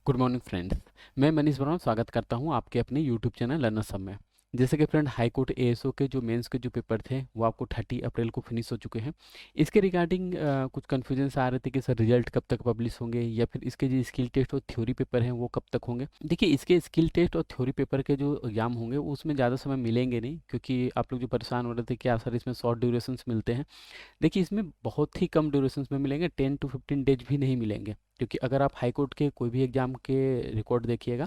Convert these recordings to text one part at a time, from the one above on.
Good morning friends. मैं Manish brown स्वागत करता हूं आपके अपने यूट्यूब चैनल लर्नर सब में। जैसे कि फ्रेंड हाई कोर्ट एएसओ के जो मेंस के जो पेपर थे वो आपको 30 अप्रैल को फिनिश हो चुके हैं। इसके रिगार्डिंग कुछ कन्फ्यूजन्स आ रहे थे कि सर रिजल्ट कब तक पब्लिश होंगे या फिर इसके जो स्किल टेस्ट और थ्योरी पेपर हैं वो कब तक होंगे। देखिए, इसके स्किल टेस्ट और थ्योरी पेपर के जो एग्जाम होंगे वो उसमें ज़्यादा समय मिलेंगे नहीं, क्योंकि आप लोग जो परेशान हो रहे थे कि यार सर इसमें शॉर्ट ड्यूरेशंस मिलते हैं। देखिए, इसमें बहुत ही कम ड्यूरेशंस में मिलेंगे, 10 to 15 डेज भी नहीं मिलेंगे। क्योंकि अगर आप हाई कोर्ट के कोई भी एग्ज़ाम के रिकॉर्ड देखिएगा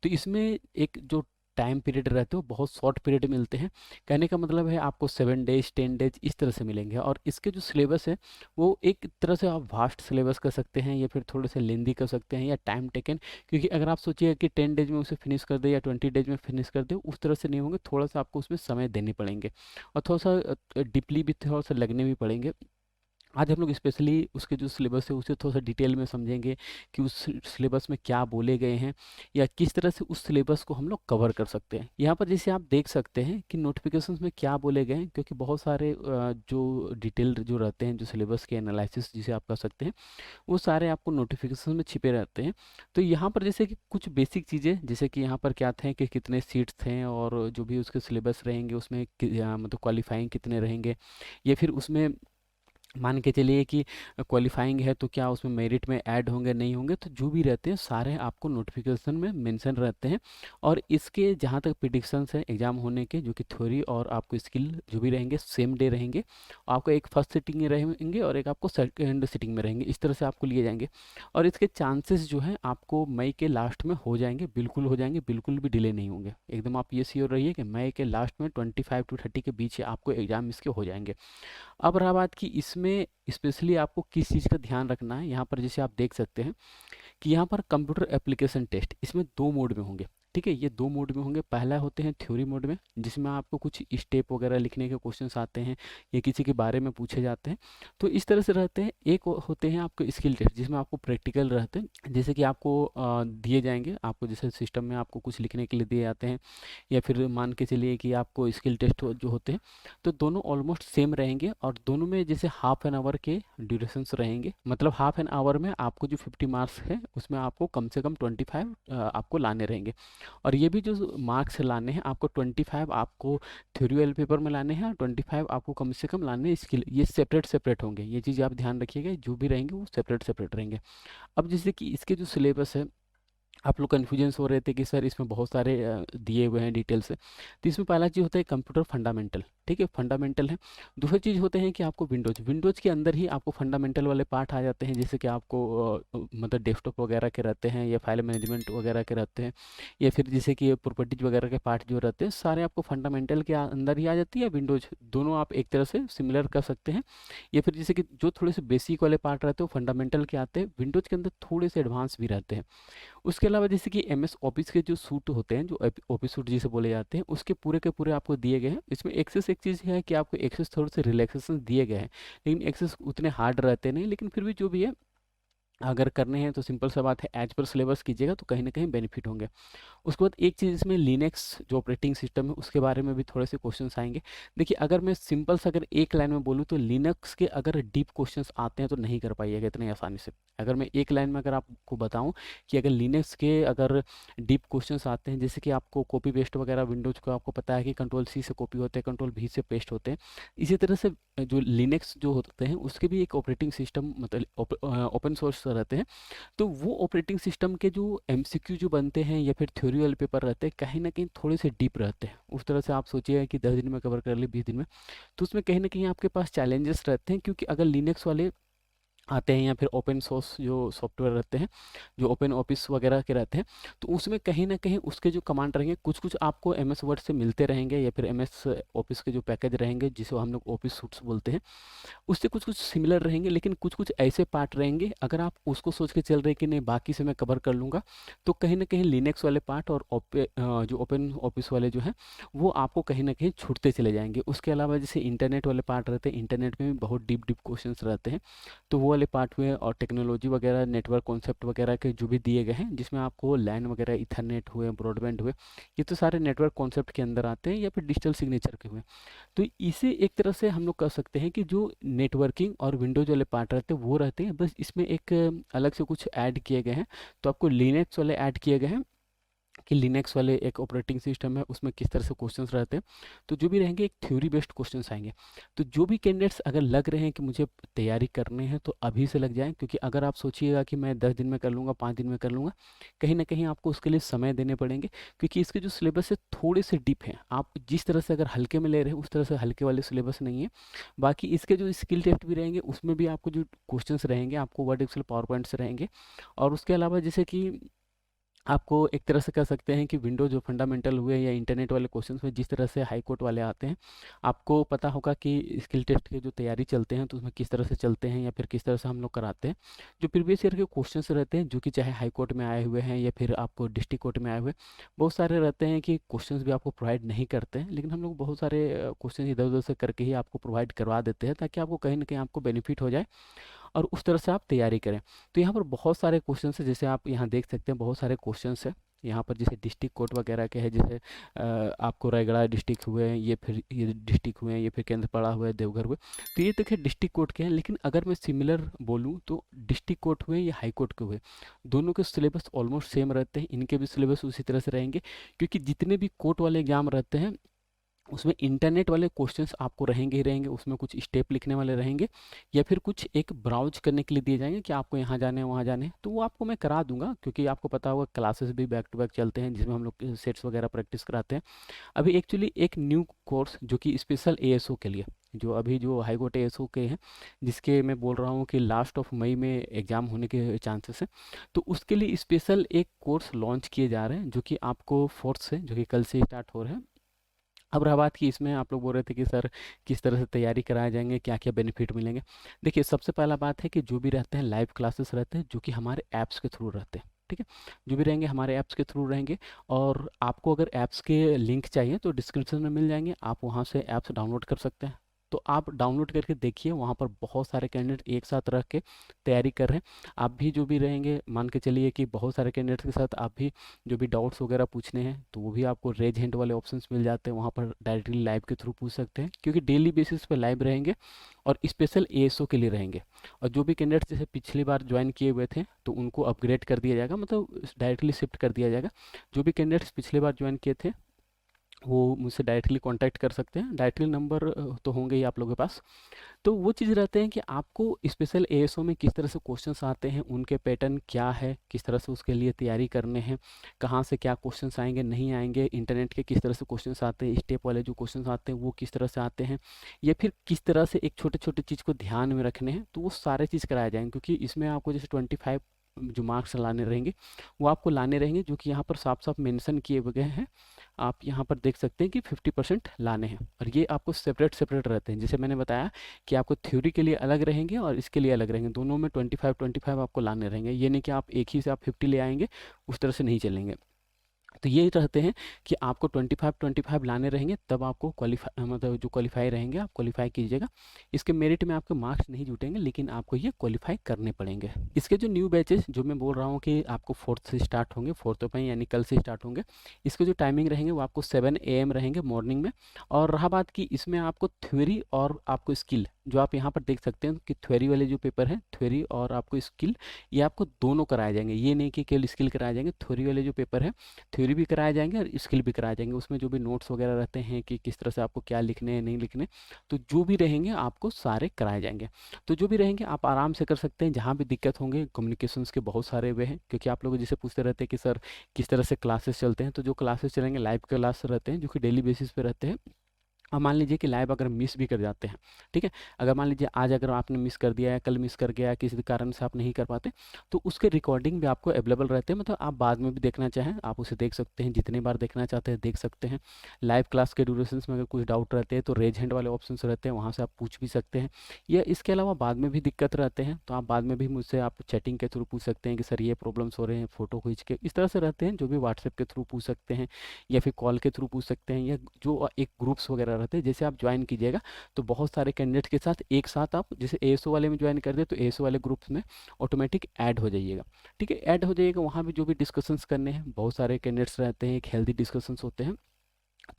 तो इसमें एक जो टाइम पीरियड रहते हैं वो बहुत शॉर्ट पीरियड मिलते हैं। कहने का मतलब है आपको 7 डेज 10 डेज इस तरह से मिलेंगे, और इसके जो सिलेबस है वो एक तरह से आप वास्ट सिलेबस कर सकते हैं या फिर थोड़े से लेंदी कर सकते हैं या टाइम टेकन। क्योंकि अगर आप सोचिए कि 10 डेज में उसे फिनिश कर दे या 20 डेज में फिनिश कर दे, उस तरह से नहीं होंगे, थोड़ा सा आपको उसमें समय देने पड़ेंगे और थोड़ा सा डीपली भी थोड़ा सा लगने भी पड़ेंगे। आज हम लोग स्पेशली उसके जो सिलेबस है उसे थोड़ा सा डिटेल में समझेंगे कि उस सिलेबस में क्या बोले गए हैं या किस तरह से उस सिलेबस को हम लोग कवर कर सकते हैं। यहाँ पर जैसे आप देख सकते हैं कि नोटिफिकेशंस में क्या बोले गए हैं, क्योंकि बहुत सारे जो डिटेल जो रहते हैं जो सिलेबस के एनालिसिस जिसे आप कर सकते हैं वो सारे आपको नोटिफिकेशन में छिपे रहते हैं। तो यहाँ पर जैसे कि कुछ बेसिक चीज़ें, जैसे कि यहाँ पर क्या थे कि कितने सीट्स थे और जो भी उसके सिलेबस रहेंगे उसमें मतलब क्वालिफाइंग कितने रहेंगे, या फिर उसमें मान के चलिए कि क्वालिफाइंग है तो क्या उसमें मेरिट में ऐड होंगे नहीं होंगे, तो जो भी रहते हैं सारे आपको नोटिफिकेशन में मेंशन रहते हैं। और इसके जहाँ तक प्रिडिक्शंस है एग्जाम होने के, जो कि थ्योरी और आपको स्किल जो भी रहेंगे सेम डे रहेंगे। आपको एक फर्स्ट सिटिंग में रहेंगे और एक आपको सेकेंड सिटिंग में रहेंगे, इस तरह से आपको लिए जाएंगे। और इसके चांसेस जो हैं आपको मई के लास्ट में हो जाएंगे, बिल्कुल हो जाएंगे, बिल्कुल भी डिले नहीं होंगे। एकदम आप ये श्योर रहिए कि मई के लास्ट में 25 to 30 के बीच आपको एग्जाम इसके हो जाएंगे। अब रहा बात कि इसमें स्पेशली आपको किस चीज़ का ध्यान रखना है। यहाँ पर जैसे आप देख सकते हैं कि यहाँ पर कंप्यूटर एप्लीकेशन टेस्ट इसमें दो मोड में होंगे। ठीक है, ये दो मोड में होंगे। पहला होते हैं थ्योरी मोड में, जिसमें आपको कुछ स्टेप वगैरह लिखने के क्वेश्चंस आते हैं या किसी के बारे में पूछे जाते हैं, तो इस तरह से रहते हैं। एक होते हैं आपको स्किल टेस्ट, जिसमें आपको प्रैक्टिकल रहते हैं, जैसे कि आपको दिए जाएंगे, आपको जैसे सिस्टम में आपको कुछ लिखने के लिए दिए जाते हैं, या फिर मान के चलिए कि आपको स्किल टेस्ट जो होते हैं, तो दोनों ऑलमोस्ट सेम रहेंगे और दोनों में जैसे हाफ एन आवर के ड्यूरेशंस रहेंगे। मतलब हाफ एन आवर में आपको जो 50 मार्क्स है उसमें आपको कम से कम 25 आपको लाने रहेंगे। और ये भी जो मार्क्स लाने हैं आपको 25 आपको थ्योरी वाले पेपर में लाने हैं और 25 आपको कम से कम लाने हैं स्किल। ये सेपरेट सेपरेट होंगे, ये चीज़ आप ध्यान रखिएगा, जो भी रहेंगे वो सेपरेट सेपरेट रहेंगे। अब जैसे कि इसके जो सिलेबस है, आप लोग कन्फ्यूजन्स हो रहे थे कि सर इसमें बहुत सारे दिए हुए हैं डिटेल्स। तो इसमें पहला चीज़ होता है कंप्यूटर फंडामेंटल। ठीक है, फंडामेंटल है। दूसरी चीज़ होते हैं कि आपको विंडोज़ के अंदर ही आपको फंडामेंटल वाले पार्ट आ जाते हैं, जैसे कि आपको मतलब डेस्कटॉप वगैरह के रहते हैं या फाइल मैनेजमेंट वगैरह के रहते हैं, या फिर जैसे कि प्रॉपर्टीज वगैरह के पार्ट जो रहते हैं सारे आपको फंडामेंटल के अंदर ही आ जाती है। विंडोज़ दोनों आप एक तरह से सिमिलर कर सकते हैं, या फिर जैसे कि जो थोड़े से बेसिक वाले पार्ट रहते हैं वो फंडामेंटल के आते हैं, विंडोज़ के अंदर थोड़े से एडवांस भी रहते हैं। उसके अलावा जैसे कि एमएस ऑफिस के जो सूट होते हैं, जो ऑफिस सूट जिसे बोले जाते हैं, उसके पूरे के पूरे आपको दिए गए हैं। इसमें एक्सेस एक चीज़ है कि आपको एक्सेस थोड़े से रिलैक्सेशन दिए गए हैं, लेकिन एक्सेस उतने हार्ड रहते नहीं, लेकिन फिर भी जो भी है अगर करने हैं तो सिंपल सा बात है, एज पर सिलेबस कीजिएगा तो कहीं ना कहीं बेनिफिट होंगे। उसके बाद एक चीज़ इसमें लिनक्स जो ऑपरेटिंग सिस्टम है उसके बारे में भी थोड़े से क्वेश्चंस आएंगे। देखिए, अगर मैं सिंपल से अगर एक लाइन में बोलूँ तो लिनक्स के अगर डीप क्वेश्चंस आते हैं तो नहीं कर पाइएगा इतनी आसानी से। अगर मैं एक लाइन में अगर आपको बताऊं कि अगर लिनक्स के अगर डीप क्वेश्चंस आते हैं, जैसे कि आपको कॉपी पेस्ट वगैरह विंडोज को आपको पता है कि कंट्रोल C से कॉपी होते हैं, कंट्रोल V से पेस्ट होते हैं, इसी तरह से जो लिनक्स जो होते हैं उसके भी एक ऑपरेटिंग सिस्टम मतलब ओपन सोर्स रहते हैं। तो वो ऑपरेटिंग सिस्टम के जो एमसीक्यू जो बनते हैं या फिर थ्योरी वाले पेपर रहते हैं कहीं ना कहीं थोड़े से डीप रहते हैं। उस तरह से आप सोचिए कि 10 दिन में कवर कर लिए 20 दिन में, तो उसमें कहीं ना कहीं आपके पास चैलेंजेस रहते हैं। क्योंकि अगर लिनक्स वाले आते हैं या फिर ओपन सोर्स जो सॉफ्टवेयर रहते हैं, जो ओपन ऑफिस वगैरह के रहते हैं, तो उसमें कहीं ना कहीं उसके जो कमांड रहेंगे कुछ कुछ आपको एमएस वर्ड से मिलते रहेंगे, या फिर एमएस ऑफिस के जो पैकेज रहेंगे जिसे हम लोग ऑफिस सूट्स बोलते हैं, उससे कुछ कुछ सिमिलर रहेंगे। लेकिन कुछ कुछ ऐसे पार्ट रहेंगे अगर आप उसको सोच के चल रहे हैं कि नहीं बाकी से मैं कवर कर लूँगा, तो कहीं ना कहीं लिनक्स वाले पार्ट और जो ओपन ऑफिस वाले जो हैं वो आपको कहीं ना कहीं छूटते चले जाएंगे। उसके अलावा जैसे इंटरनेट वाले पार्ट रहते हैं, इंटरनेट में भी बहुत डीप डीप क्वेश्चंस रहते हैं, तो वो वाले पार्ट हुए और टेक्नोलॉजी वगैरह, नेटवर्क कॉन्सेप्ट वगैरह के जो भी दिए गए हैं, जिसमें आपको लैन वगैरह, इथरनेट हुए, ब्रॉडबैंड हुए, ये तो सारे नेटवर्क कॉन्सेप्ट के अंदर आते हैं, या फिर डिजिटल सिग्नेचर के हुए। तो इसे एक तरह से हम लोग कह सकते हैं कि जो नेटवर्किंग और विंडोज वाले पार्ट रहते हैं वो रहते हैं, बस इसमें एक अलग से कुछ ऐड किए गए हैं। तो आपको लिनक्स वाले ऐड किए गए हैं कि लिनक्स वाले एक ऑपरेटिंग सिस्टम है, उसमें किस तरह से क्वेश्चंस रहते हैं। तो जो भी रहेंगे एक थ्योरी बेस्ड क्वेश्चंस आएंगे। तो जो भी कैंडिडेट्स अगर लग रहे हैं कि मुझे तैयारी करने हैं तो अभी से लग जाएं, क्योंकि अगर आप सोचिएगा कि मैं 10 दिन में कर लूँगा, 5 दिन में कर लूँगा, कहीं ना कहीं आपको उसके लिए समय देने पड़ेंगे, क्योंकि इसके जो सिलेबस है थोड़े से डीप हैं। आप जिस तरह से अगर हल्के में ले रहे हैं उस तरह से हल्के वाले सिलेबस नहीं है। बाकी इसके जो स्किल टेस्ट भी रहेंगे उसमें भी आपको जो क्वेश्चंस रहेंगे आपको वर्ड एक्सेल पावर पॉइंट से रहेंगे। और उसके अलावा जैसे कि आपको एक तरह से कह सकते हैं कि विंडो जो फंडामेंटल हुए या इंटरनेट वाले क्वेश्चंस में जिस तरह से हाई कोर्ट वाले आते हैं, आपको पता होगा कि स्किल टेस्ट के जो तैयारी चलते हैं तो उसमें किस तरह से चलते हैं या फिर किस तरह से हम लोग कराते हैं। जो प्रीवियस ईयर के क्वेश्चंस रहते हैं, जो कि चाहे हाई कोर्ट में आए हुए हैं या फिर आपको डिस्ट्रिक्ट कोर्ट में आए हुए, बहुत सारे रहते हैं कि क्वेश्चंस भी आपको प्रोवाइड नहीं करते हैं, लेकिन हम लोग बहुत सारे क्वेश्चन इधर उधर से करके ही आपको प्रोवाइड करवा देते हैं, ताकि आपको कहीं ना कहीं आपको बेनिफिट हो जाए और उस तरह से आप तैयारी करें। तो यहाँ पर बहुत सारे क्वेश्चन है, जैसे आप यहाँ देख सकते हैं बहुत सारे क्वेश्चन है यहाँ पर, जैसे डिस्ट्रिक्ट कोर्ट वगैरह के हैं, जैसे आपको रायगढ़ डिस्ट्रिक्ट हुए हैं, ये फिर ये डिस्ट्रिक्ट हुए हैं, ये फिर केंद्रपाड़ा हुए, देवघर हुए। तो ये देखिए डिस्ट्रिक्ट कोर्ट के हैं, लेकिन अगर मैं सिमिलर बोलूँ तो डिस्ट्रिक्ट कोर्ट हुए या हाई कोर्ट के हुए, दोनों के सिलेबस ऑलमोस्ट सेम रहते हैं, इनके भी सिलेबस उसी तरह से रहेंगे। क्योंकि जितने भी कोर्ट वाले एग्जाम रहते हैं उसमें इंटरनेट वाले क्वेश्चंस आपको रहेंगे ही रहेंगे, उसमें कुछ स्टेप लिखने वाले रहेंगे या फिर कुछ एक ब्राउज करने के लिए दिए जाएंगे कि आपको यहाँ जाने हैं वहाँ जाने हैं। तो वो आपको मैं करा दूंगा, क्योंकि आपको पता होगा क्लासेस भी बैक टू बैक चलते हैं जिसमें हम लोग सेट्स वगैरह प्रैक्टिस कराते हैं। अभी एक्चुअली एक न्यू कोर्स जो कि स्पेशल एएसओ के लिए, जो अभी जो हाई कोर्ट एएसओ के हैं, जिसके मैं बोल रहा हूँ कि लास्ट ऑफ मई में एग्ज़ाम होने के चांसेस हैं, तो उसके लिए स्पेशल एक कोर्स लॉन्च किए जा रहे हैं, जो कि आपको 4th से, जो कि कल से स्टार्ट हो रहे हैं। अब रहा बात कि इसमें आप लोग बोल रहे थे कि सर किस तरह से तैयारी कराए जाएंगे, क्या क्या बेनिफिट मिलेंगे। देखिए सबसे पहला बात है कि जो भी रहते हैं लाइव क्लासेस रहते हैं, जो कि हमारे ऐप्स के थ्रू रहते हैं, ठीक है। जो भी रहेंगे हमारे ऐप्स के थ्रू रहेंगे। और आपको अगर ऐप्स के लिंक चाहिए तो डिस्क्रिप्शन में मिल जाएंगे, आप वहाँ से ऐप्स डाउनलोड कर सकते हैं। तो आप डाउनलोड करके देखिए, वहाँ पर बहुत सारे कैंडिडेट एक साथ रख के तैयारी कर रहे हैं। आप भी जो भी रहेंगे, मान के चलिए कि बहुत सारे कैंडिडेट्स के साथ आप भी जो भी डाउट्स वगैरह पूछने हैं तो वो भी आपको रेज हैंड वाले ऑप्शंस मिल जाते हैं, वहाँ पर डायरेक्टली लाइव के थ्रू पूछ सकते हैं, क्योंकि डेली बेसिस पे लाइव रहेंगे और स्पेशल एएसओ के लिए रहेंगे। और जो भी कैंडिडेट्स जैसे पिछली बार ज्वाइन किए हुए थे तो उनको अपग्रेड कर दिया जाएगा, मतलब डायरेक्टली शिफ्ट कर दिया जाएगा। जो भी कैंडिडेट्स पिछली बार ज्वाइन किए थे वो मुझसे डायरेक्टली कांटेक्ट कर सकते हैं, डायरेक्टली नंबर तो होंगे ही आप लोगों के पास। तो वो चीज़ रहते हैं कि आपको स्पेशल एएसओ में किस तरह से क्वेश्चंस आते हैं, उनके पैटर्न क्या है, किस तरह से उसके लिए तैयारी करने हैं, कहाँ से क्या क्वेश्चंस आएंगे नहीं आएंगे, इंटरनेट के किस तरह से क्वेश्चंस आते हैं, स्टेप वाले जो क्वेश्चंस आते हैं वो किस तरह से आते हैं, या फिर किस तरह से एक छोटे छोटे चीज़ को ध्यान में रखने हैं। तो वो सारे चीज़ कराए जाएंगे, क्योंकि इसमें आपको जैसे 25 जो मार्क्स लाने रहेंगे वो आपको लाने रहेंगे, जो कि यहाँ पर साफ साफ मेंशन किए हुए हैं। आप यहाँ पर देख सकते हैं कि 50% लाने हैं, और ये आपको सेपरेट सेपरेट रहते हैं। जैसे मैंने बताया कि आपको थ्योरी के लिए अलग रहेंगे और इसके लिए अलग रहेंगे, दोनों में 25-25 आपको लाने रहेंगे। ये नहीं कि आप एक ही से आप 50 ले आएंगे, उस तरह से नहीं चलेंगे। तो ये रहते हैं कि आपको 25-25 लाने रहेंगे, तब आपको क्वालिफाई, मतलब जो क्वालिफाई रहेंगे आप क्वालिफाई कीजिएगा। इसके मेरिट में आपके मार्क्स नहीं जुटेंगे, लेकिन आपको ये क्वालिफाई करने पड़ेंगे। इसके जो न्यू बैचेस जो मैं बोल रहा हूँ कि आपको 4th से स्टार्ट होंगे, 4th में यानी कल से स्टार्ट होंगे, इसके जो टाइमिंग रहेंगे वो आपको 7 AM रहेंगे मॉर्निंग में। और रहा बात कि इसमें आपको थ्योरी और आपको स्किल, जो आप यहाँ पर देख सकते हैं कि थ्योरी वाले जो पेपर है, थ्योरी और आपको स्किल, ये आपको दोनों कराए जाएंगे। ये नहीं कि केवल स्किल कराए जाएंगे, थ्योरी वाले जो पेपर है थ्योरी भी कराए जाएंगे और स्किल भी कराए जाएंगे। उसमें जो भी नोट्स वगैरह रहते हैं कि किस तरह से आपको क्या लिखने हैं नहीं लिखने, तो जो भी रहेंगे आपको सारे कराए जाएंगे। तो जो भी रहेंगे आप आराम से कर सकते हैं। जहाँ भी दिक्कत होंगे, कम्युनिकेशंस के बहुत सारे वे हैं, क्योंकि आप लोग जैसे पूछते रहते हैं कि सर किस तरह से क्लासेस चलते हैं, तो जो क्लासेस चलेंगे लाइव क्लास रहते हैं, जो कि डेली बेसिस पे रहते हैं। अब मान लीजिए कि लाइव अगर मिस भी कर जाते हैं, ठीक है, अगर मान लीजिए आज अगर आपने मिस कर दिया है, कल मिस कर गया, किसी भी कारण से आप नहीं कर पाते, तो उसके रिकॉर्डिंग भी आपको अवेलेबल रहते हैं। मतलब आप बाद में भी देखना चाहें आप उसे देख सकते हैं, जितनी बार देखना चाहते हैं देख सकते हैं। लाइव क्लास के ड्यूरेशन में अगर कुछ डाउट रहते हैं तो रेज हैंड वाले ऑप्शन रहते हैं, वहाँ से आप पूछ भी सकते हैं। या इसके अलावा बाद में भी दिक्कत रहते हैं तो आप बाद में भी मुझसे आप चैटिंग के थ्रू पूछ सकते हैं कि सर ये प्रॉब्लम्स हो रहे हैं, फ़ोटो खींच के, इस तरह से रहते हैं। जो भी व्हाट्सएप के थ्रू पूछ सकते हैं या फिर कॉल के थ्रू पूछ सकते हैं, या जो एक ग्रुप्स वगैरह वगैरह रहते हैं। जैसे आप ज्वाइन कीजिएगा तो बहुत सारे कैंडिडेट के साथ एक साथ आप जैसे एएसओ वाले में ज्वाइन कर दे तो एएसओ वाले ग्रुप्स में ऑटोमेटिक ऐड हो जाइएगा। ठीक है, ऐड हो जाइएगा। वहाँ भी जो भी डिस्कशंस करने हैं, बहुत सारे कैंडिडेट्स रहते हैं, एक हेल्दी डिस्कशंस होते हैं,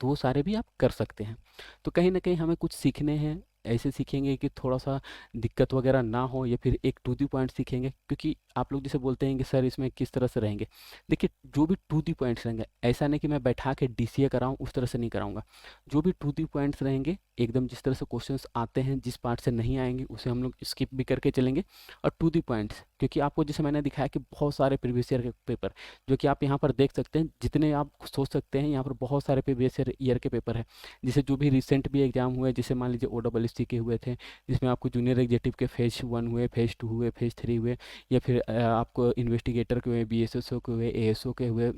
तो वो सारे भी आप कर सकते हैं। तो कहीं न कहीं हमें कुछ सीखने हैं, ऐसे सीखेंगे कि थोड़ा-सा दिक्कत वगैरह ना हो, या फिर एक टू द पॉइंट सीखेंगे, क्योंकि आप लोग जैसे बोलते हैं कि सर इसमें किस तरह से रहेंगे। देखिए, जो भी टू द पॉइंट्स रहेंगे, ऐसा नहीं कि मैं बैठा के डीसीए कराऊँ, उस तरह से नहीं कराऊँगा। जो भी टू द पॉइंट्स रहेंगे, एकदम जिस तरह से क्वेश्चंस आते हैं, जिस पार्ट से नहीं आएँगे उसे हम लोग स्किप भी करके चलेंगे, और टू द पॉइंट्स, क्योंकि आपको जैसे मैंने दिखाया कि बहुत सारे प्रीवियस ईयर के पेपर, जो कि आप यहाँ पर देख सकते हैं, जितने आप सोच सकते हैं यहाँ पर बहुत सारे प्रीवियस ईयर के पेपर हैं। जैसे जो भी रिसेंट भी एग्जाम हुए, जैसे मान लीजिए ओडब्ल्यूएससी के हुए थे, जिसमें आपको जूनियर एग्जेक्टिव के फेज 1 हुए, फेज 2 हुए, फेज 3 हुए, या फिर आपको इन्वेस्टिगेटर के हुए, बीएसएसओ के हुए, एएसओ के हुए,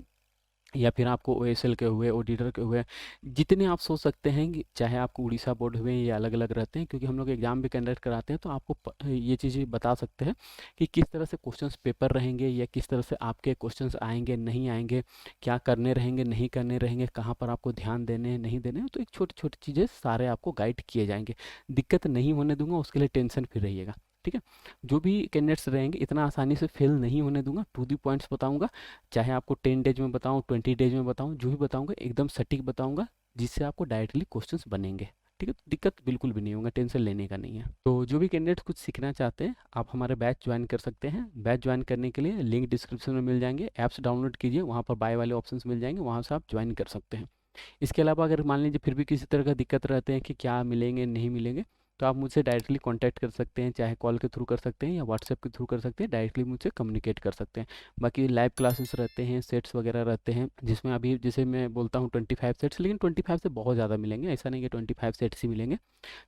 या फिर आपको ओएसएल के हुए, ऑडिटर के हुए, जितने आप सोच सकते हैं कि चाहे आपको उड़ीसा बोर्ड हुए, ये अलग अलग रहते हैं, क्योंकि हम लोग एग्जाम भी कंडक्ट कराते हैं, तो आपको ये चीज़ें बता सकते हैं कि किस तरह से क्वेश्चंस पेपर रहेंगे, या किस तरह से आपके क्वेश्चंस आएंगे नहीं आएंगे, क्या करने रहेंगे नहीं करने रहेंगे, कहाँ पर आपको ध्यान देने हैं नहीं देने हैं। तो एक छोटी छोटी चीज़ें सारे आपको गाइड किए जाएंगे। दिक्कत नहीं होने दूंगा, उसके लिए टेंशन फ्री रहिएगा। ठीक है, जो भी कैंडिडेट्स रहेंगे इतना आसानी से फेल नहीं होने दूंगा, टू दी पॉइंट्स बताऊंगा। चाहे आपको 10 डेज में बताऊं, 20 डेज में बताऊं, जो भी बताऊंगा एकदम सटीक बताऊंगा, जिससे आपको डायरेक्टली क्वेश्चंस बनेंगे। ठीक है, तो दिक्कत बिल्कुल भी नहीं होगा, टेंशन लेने का नहीं है। तो जो भी कैंडिडेट्स कुछ सीखना चाहते हैं, आप हमारे बैच ज्वाइन कर सकते हैं। बैच ज्वाइन करने के लिए लिंक डिस्क्रिप्शन में मिल जाएंगे, ऐप्स डाउनलोड कीजिए, वहाँ पर बाय वाले ऑप्शंस मिल जाएंगे, वहाँ से आप ज्वाइन कर सकते हैं। इसके अलावा अगर मान लीजिए फिर भी किसी तरह का दिक्कत रहते हैं कि क्या मिलेंगे नहीं मिलेंगे, तो आप मुझसे डायरेक्टली कांटेक्ट कर सकते हैं, चाहे कॉल के थ्रू कर सकते हैं या व्हाट्सएप के थ्रू कर सकते हैं, डायरेक्टली मुझसे कम्युनिकेट कर सकते हैं। बाकी लाइव क्लासेस रहते हैं, सेट्स वगैरह रहते हैं, जिसमें अभी जैसे मैं बोलता हूँ 25 सेट्स, लेकिन 25 से बहुत ज़्यादा मिलेंगे, ऐसा नहीं कि 25 सेट्स ही मिलेंगे।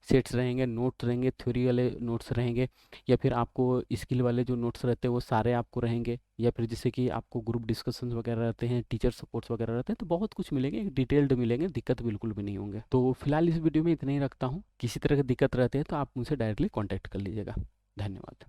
सेट्स रहेंगे, नोट्स रहेंगे, थ्योरी वाले नोट्स रहेंगे, या फिर आपको स्किल वाले जो नोट्स रहते हैं वो सारे आपको रहेंगे, या फिर जैसे कि आपको ग्रुप डिस्कशंस वगैरह रहते हैं, टीचर सपोर्ट्स वगैरह रहते हैं, तो बहुत कुछ मिलेंगे, डिटेल्ड मिलेंगे, दिक्कत बिल्कुल भी नहीं होंगे। तो फिलहाल इस वीडियो में इतना ही रखता हूँ। किसी तरह की दिक्कत रहती है तो आप मुझसे डायरेक्टली कॉन्टैक्ट कर लीजिएगा। धन्यवाद।